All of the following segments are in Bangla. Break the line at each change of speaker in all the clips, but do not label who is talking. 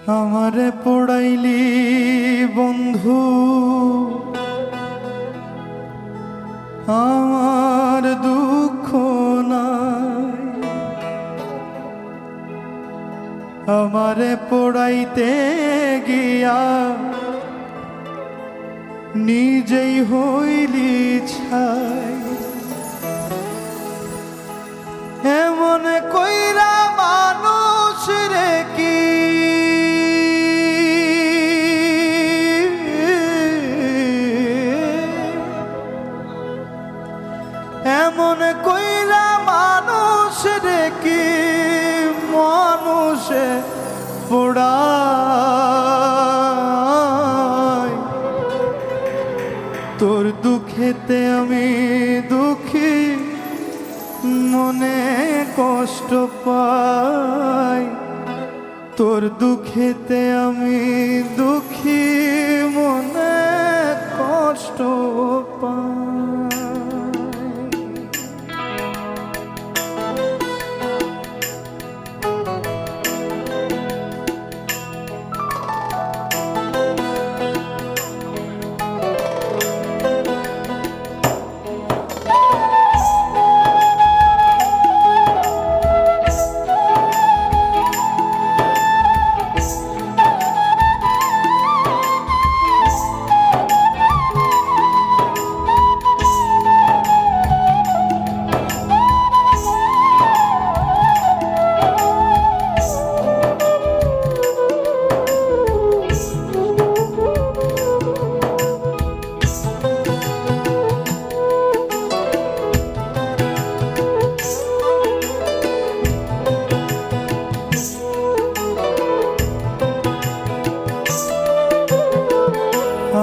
আমারে পড়াইলি বন্ধু আমার দুঃখ নাই, আমারে পড়াইতে গিয়া নিজেই হইলি ছাই। এমন কইরা মানুষ রে কি এমন কইরা মানুষ রে কি মানুষে পোড়ায়। তোর দুঃখেতে আমি দুঃখী, মনে কষ্ট পাই। তোর দুঃখেতে আমি দুঃখী, মনে কষ্ট পাই।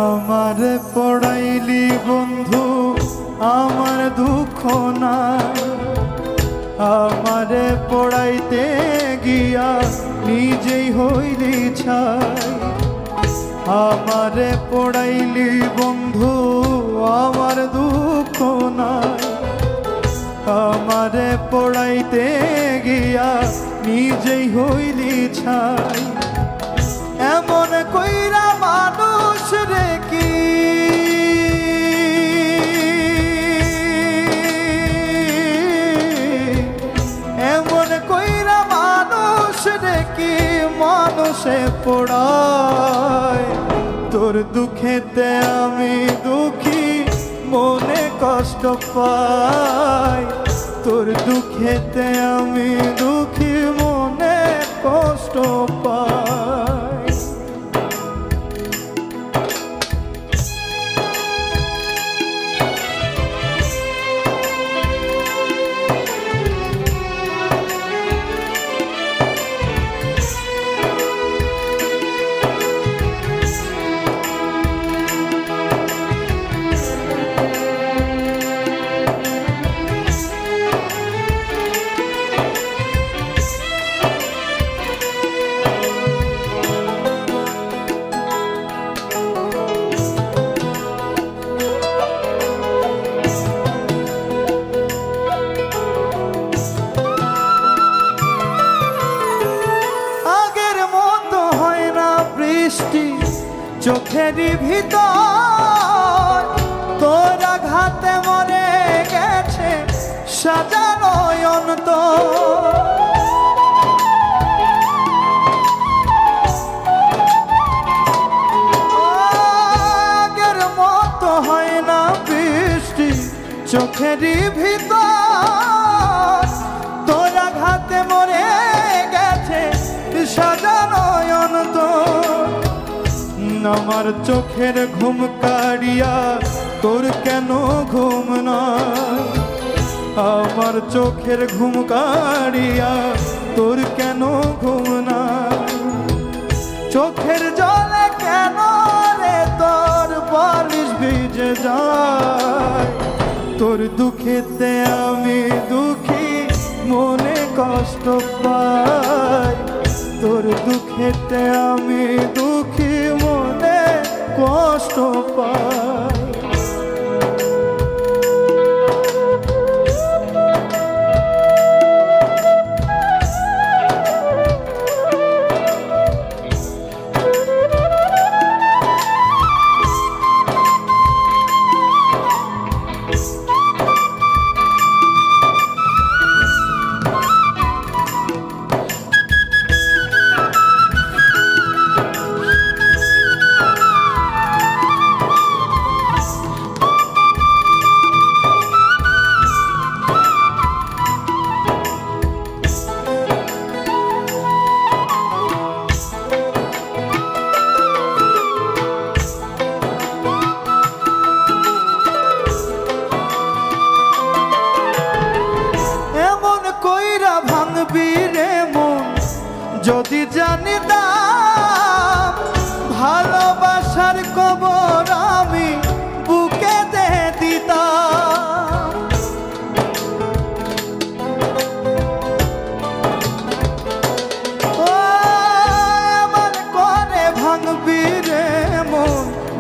আমারে পড়াইলি বন্ধু আমার দুঃখ নাই, আমারে পড়াইতে গিয়া নিজেই হইলি ছাই। আমারে পড়াইলি বন্ধু আমার দুঃখ নাই, আমারে পড়াইতে গিয়া নিজেই হইলি ছাই। এমন কইরা মানুষ রে কি এমন কইরা মানুষ রে কি মানুষে পোড়ায়। তোর দুঃখেতে আমি দুঃখী, মনে কষ্ট পাই। তোর দুঃখেতে আমি দুঃখী, মনে কষ্ট পাই। চোখেরই ভিতর তোর আঘাতে মরে গেছে সাজানো অন্তর। আগের মতো হয় না বৃষ্টি চোখেরই ভিতর তোর আঘাতে মরে গেছে সাজানো অন্তর। আমার চোখের ঘুম কাড়িয়া তোর কেন ঘুম নাই, আমার চোখের ঘুম কাড়িয়া তোর কেন ঘুম নাই। চোখের জলে কেন রে তোর বালিশ ভিজে যায়। তোর দুঃখেতে আমি দুঃখী, মনে কষ্ট পাই। তোর দুঃখেতে আমি দুঃখী, মনে কষ্ট পাই।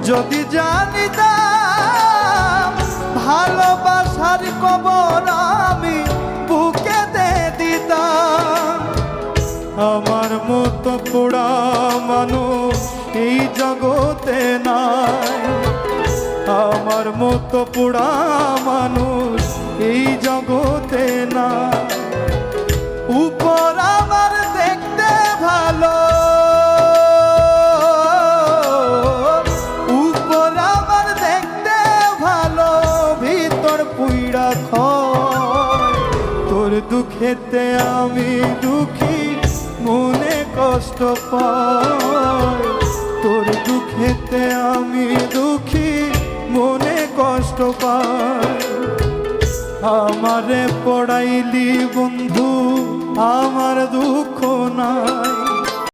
যদি জানিতাম ভালোবাসার কবর আমি বুকেতে দিতাম। আমার মতো পোড়া মানুষ এই জগতে নাই, আমার মতো পোড়া মানুষ এই জগতে নাই। উপর আমার দেখতে ভালো, উপর আমার দেখতে ভালো, ভিতর পুইড়া খয়। তোর দুঃখেতে আমি দুঃখী, মনে কষ্ট পাই। তোর দুঃখেতে আমি দুঃখী, মনে কষ্ট পাই। আমারে পড়াইলি বন্ধু, আমার দুঃখ নাই।